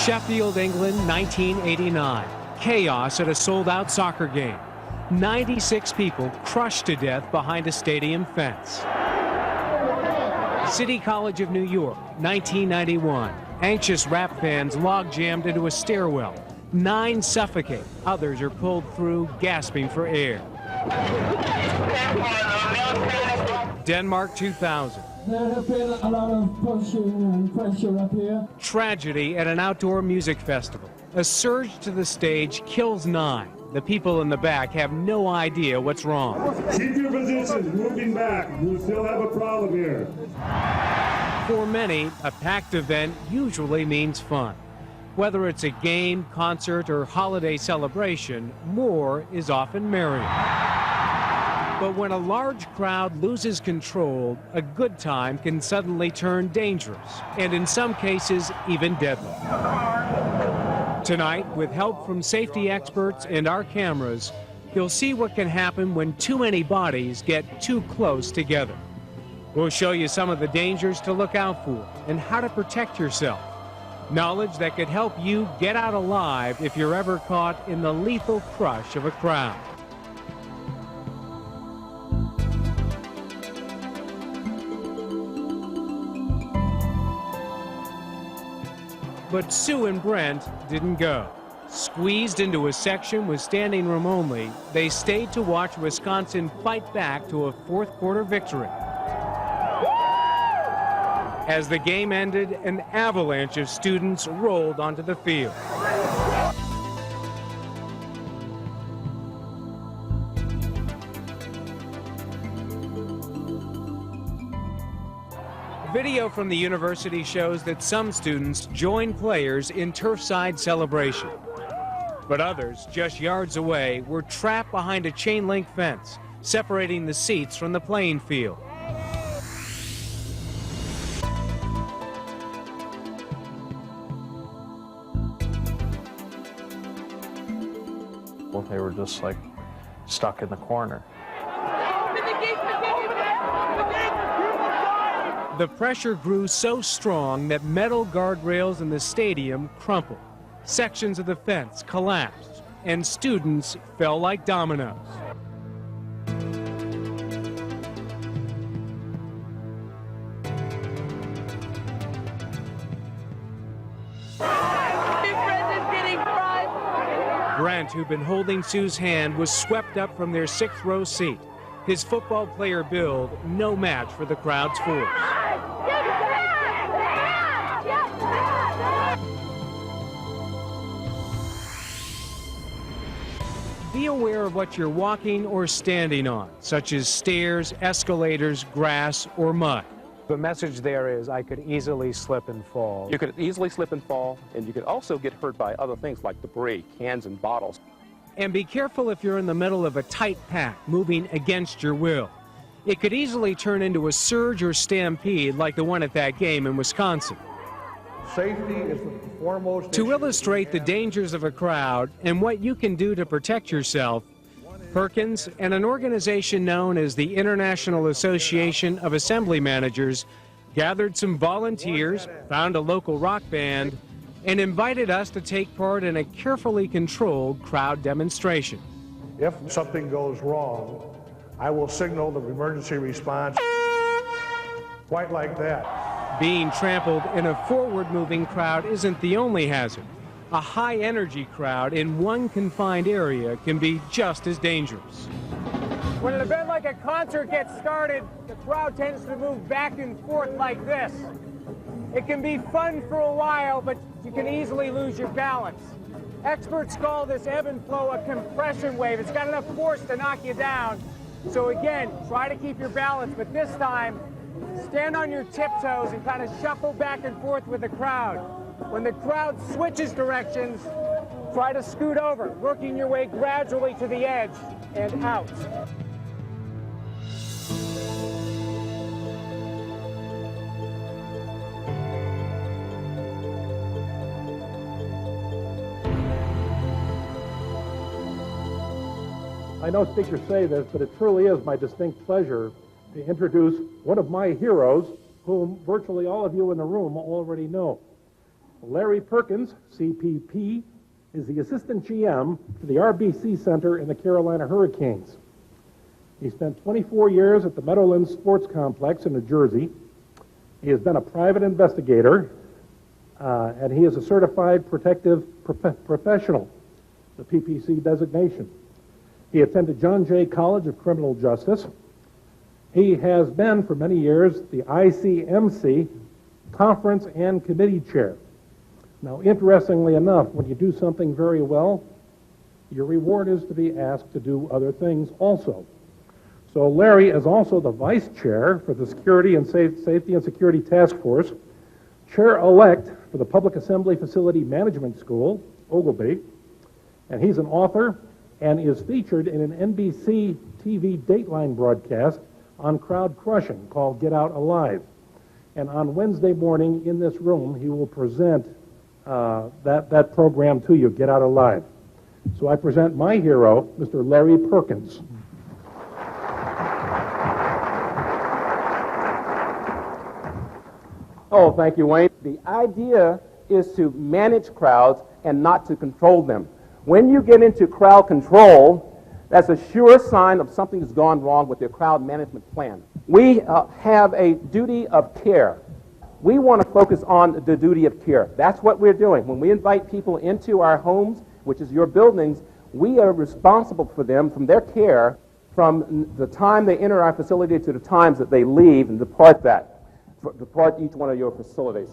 Sheffield, England, 1989. Chaos at a sold-out soccer game. 96 people crushed to death behind a stadium fence. City College of New York, 1991. Anxious rap fans log-jammed into a stairwell. 9 suffocate. Others are pulled through, gasping for air. Denmark, 2000. There have been a lot of pushing and pressure up here. Tragedy at an outdoor music festival. A surge to the stage kills 9. The people in the back have no idea what's wrong. Keep your positions, moving back. You still have a problem here. For many, a packed event usually means fun. Whether it's a game, concert, or holiday celebration, more is often merrier. But when a large crowd loses control, a good time can suddenly turn dangerous, and in some cases, even deadly. Tonight, with help from safety experts and our cameras, you'll see what can happen when too many bodies get too close together. We'll show you some of the dangers to look out for and how to protect yourself. Knowledge that could help you get out alive if you're ever caught in the lethal crush of a crowd. But Sue and Brent didn't go. Squeezed into a section with standing room only, they stayed to watch Wisconsin fight back to a fourth-quarter victory. As the game ended, an avalanche of students rolled onto the field. Video from the university shows that some students joined players in turfside celebration. But others, just yards away, were trapped behind a chain-link fence, separating the seats from the playing field. Well, they were just like stuck in the corner. The pressure grew so strong that metal guardrails in the stadium crumpled. Sections of the fence collapsed, and students fell like dominoes. Brent, who'd been holding Sue's hand, was swept up from their 6th-row seat. His football player build, no match for the crowd's force. Be aware of what you're walking or standing on, such as stairs, escalators, grass, or mud. The message there is I could easily slip and fall. You could easily slip and fall, and you could also get hurt by other things like debris, cans and bottles. And be careful if you're in the middle of a tight pack, moving against your will. It could easily turn into a surge or stampede like the one at that game in Wisconsin. Safety is the foremost. To illustrate the dangers of a crowd and what you can do to protect yourself, Perkins and an organization known as the International Association of Assembly Managers gathered some volunteers, found a local rock band, and invited us to take part in a carefully controlled crowd demonstration. If something goes wrong, I will signal the emergency response quite like that. Being trampled in a forward-moving crowd isn't the only hazard. A high-energy crowd in one confined area can be just as dangerous. When an event like a concert gets started, the crowd tends to move back and forth like this. It can be fun for a while, but you can easily lose your balance. Experts call this ebb and flow a compression wave. It's got enough force to knock you down. So again, try to keep your balance, but this time, stand on your tiptoes and kind of shuffle back and forth with the crowd. When the crowd switches directions, try to scoot over, working your way gradually to the edge and out. I know speakers say this, but it truly is my distinct pleasure to introduce one of my heroes, whom virtually all of you in the room already know. Larry Perkins, CPP, is the assistant GM for the RBC Center in the Carolina Hurricanes. He spent 24 years at the Meadowlands Sports Complex in New Jersey. He has been a private investigator, and he is a certified protective professional, the PPC designation. He attended John Jay College of Criminal Justice. He has been, for many years, the ICMC conference and committee chair. Now, interestingly enough, when you do something very well, your reward is to be asked to do other things also. So Larry is also the vice chair for the Security and Safety and Security Task Force, chair-elect for the Public Assembly Facility Management School, Ogilvy, and he's an author and is featured in an NBC TV Dateline broadcast on crowd crushing called Get Out Alive. And on Wednesday morning in this room, he will present that program to you, Get Out Alive. So I present my hero, Mr. Larry Perkins. Oh, thank you, Wayne. The idea is to manage crowds and not to control them. When you get into crowd control, that's a sure sign of something has gone wrong with your crowd management plan. We have a duty of care. We want to focus on the duty of care. That's what we're doing. When we invite people into our homes, which is your buildings, we are responsible for them, from their care, from the time they enter our facility to the times that they leave and depart each one of your facilities.